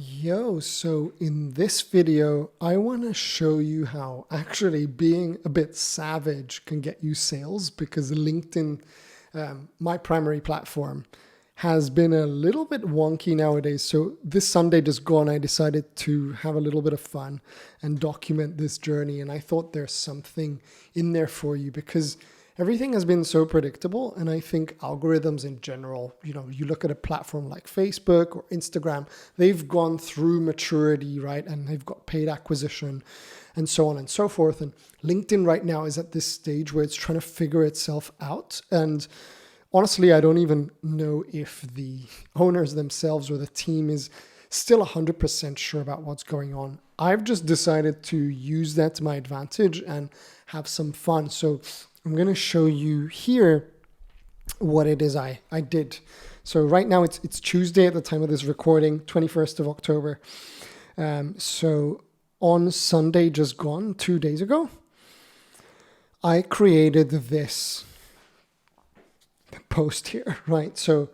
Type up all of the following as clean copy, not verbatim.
So in this video, I want to show you how actually being a bit savage can get you sales, because LinkedIn, my primary platform, has been a little bit wonky nowadays. So this Sunday just gone, I decided to have a little bit of fun and document this journey. And I thought there's something in there for you, because everything has been so predictable. And I think algorithms in general, you look at a platform like Facebook or Instagram, they've gone through maturity, right? And they've got paid acquisition and so on and so forth. And LinkedIn right now is at this stage where it's trying to figure itself out. And honestly, I don't even know if the owners themselves or the team is still 100% sure about what's going on. I've just decided to use that to my advantage and have some fun. So I'm going to show you here what it is I did. So right now it's Tuesday at the time of this recording, 21st of October. So on Sunday just gone, 2 days ago, I created this post here, right? So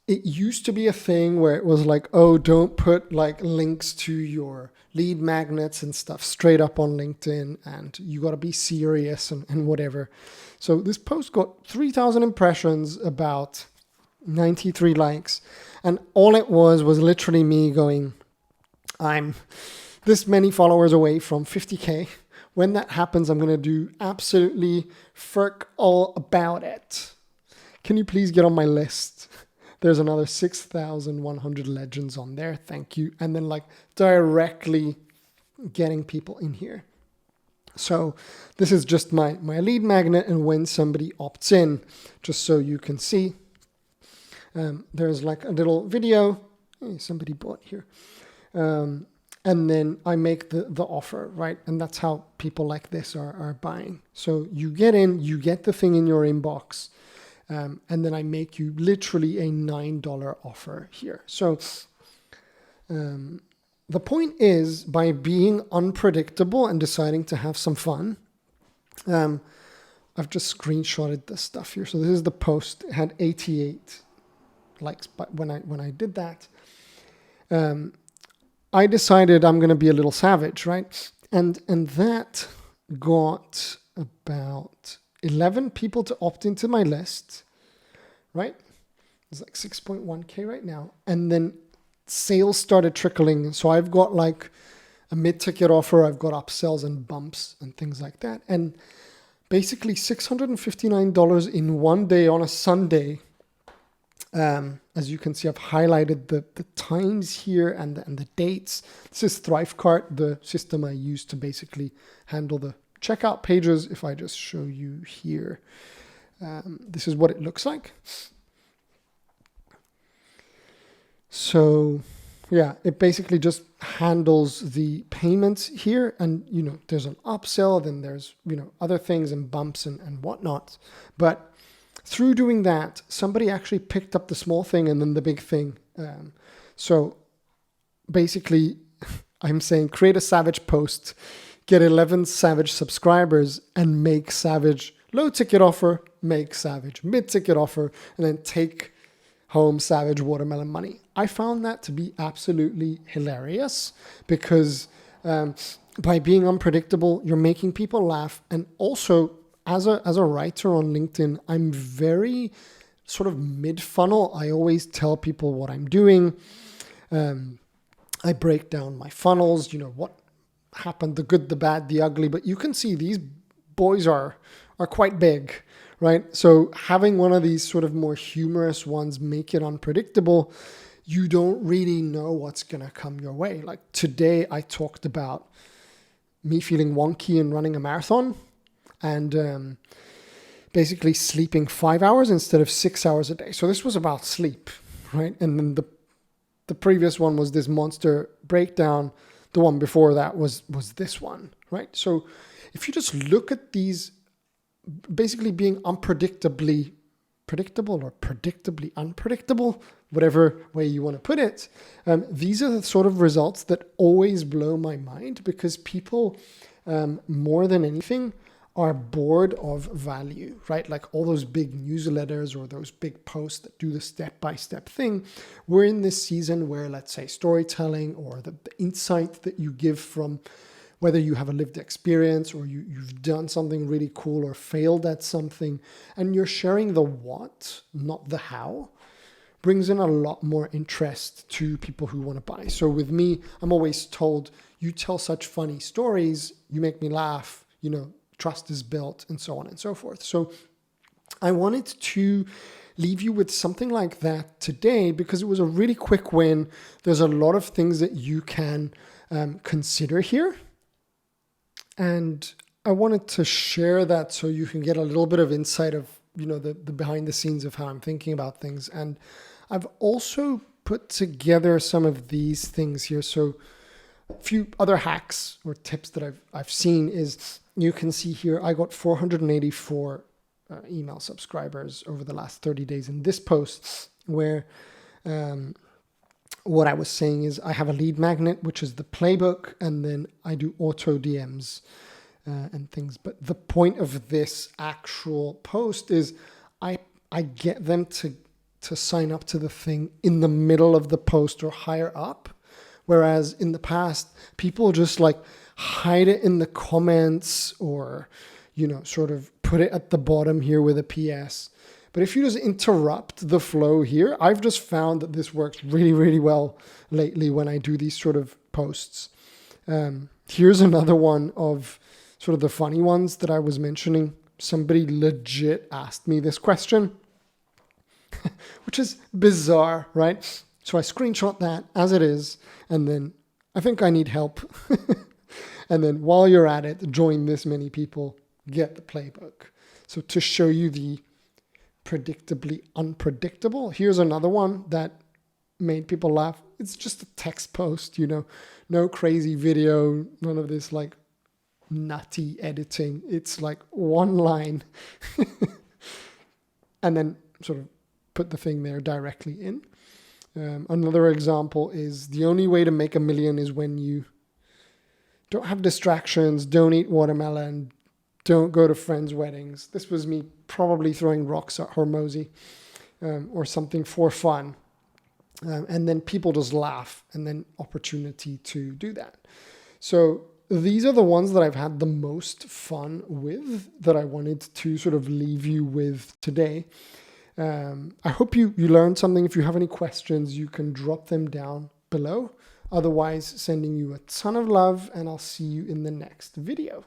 it used to be a thing where it was like, oh, don't put like links to your lead magnets and stuff straight up on LinkedIn, and you got to be serious and whatever. So this post got 3,000 impressions, about 93 likes. And all it was literally me going, I'm this many followers away from 50K. When that happens, I'm going to do absolutely frick all about it. Can you please get on my list? There's another 6,100 legends on there. Thank you. And then like directly getting people in here. So this is just my lead magnet. And when somebody opts in, just so you can see, there's like a little video. Hey, somebody bought here. And then I make the offer, right? And that's how people like this are buying. So you get in, you get the thing in your inbox. And then I make you literally a $9 offer here. So the point is, by being unpredictable and deciding to have some fun, I've just screenshotted this stuff here. So this is the post. It had 88 likes, but when I did that, I decided I'm going to be a little savage, right? And that got about 11 people to opt into my list, right? It's like 6.1K right now. And then sales started trickling. So I've got like a mid-ticket offer. I've got upsells and bumps and things like that. And basically $659 in one day on a Sunday. As you can see, I've highlighted the times here and the dates. This is ThriveCart, the system I use to basically handle the checkout pages. If I just show you here, this is what it looks like. So yeah, it basically just handles the payments here. And, there's an upsell, then there's, other things and bumps and whatnot. But through doing that, somebody actually picked up the small thing and then the big thing. So basically I'm saying create a savage post, get 11 savage subscribers, and make savage low ticket offer, make savage mid ticket offer, and then take home savage watermelon money. I found that to be absolutely hilarious, because by being unpredictable, you're making people laugh. And also as a writer on LinkedIn, I'm very sort of mid-funnel. I always tell people what I'm doing. I break down my funnels, what happened, the good, the bad, the ugly. But you can see these boys are quite big, right? So having one of these sort of more humorous ones make it unpredictable. You don't really know what's going to come your way. Like today I talked about me feeling wonky and running a marathon, and basically sleeping 5 hours instead of 6 hours a day. So this was about sleep, right? And then the previous one was this monster breakdown. The one before that was this one, right? So if you just look at these, basically being unpredictably predictable or predictably unpredictable, whatever way you want to put it, these are the sort of results that always blow my mind, because people, more than anything, are bored of value, right? Like all those big newsletters or those big posts that do the step-by-step thing. We're in this season where, let's say, storytelling or the insight that you give from whether you have a lived experience or you've done something really cool or failed at something, and you're sharing the what, not the how, brings in a lot more interest to people who want to buy. So with me, I'm always told, you tell such funny stories, you make me laugh, trust is built, and so on and so forth. So I wanted to leave you with something like that today because it was a really quick win. There's a lot of things that you can consider here. And I wanted to share that so you can get a little bit of insight of, the behind the scenes of how I'm thinking about things. And I've also put together some of these things here. So a few other hacks or tips that I've seen is, you can see here, I got 484 email subscribers over the last 30 days in this post, where what I was saying is I have a lead magnet, which is the playbook, and then I do auto DMs and things. But the point of this actual post is I get them to sign up to the thing in the middle of the post or higher up. Whereas in the past, people just like hide it in the comments or, sort of put it at the bottom here with a PS. But if you just interrupt the flow here, I've just found that this works really, really well lately when I do these sort of posts. Here's another one of sort of the funny ones that I was mentioning. Somebody legit asked me this question, which is bizarre, right? So I screenshot that as it is, and then I think I need help. And then while you're at it, join this many people, get the playbook. So to show you the predictably unpredictable, here's another one that made people laugh. It's just a text post, no crazy video, none of this like nutty editing. It's like one line and then sort of put the thing there directly in. Another example is, the only way to make $1 million is when you don't have distractions, don't eat watermelon, don't go to friends' weddings. This was me probably throwing rocks at Hormozy or something for fun. And then people just laugh, and then opportunity to do that. So these are the ones that I've had the most fun with, that I wanted to sort of leave you with today. I hope you learned something. If you have any questions, you can drop them down below. Otherwise, sending you a ton of love, and I'll see you in the next video.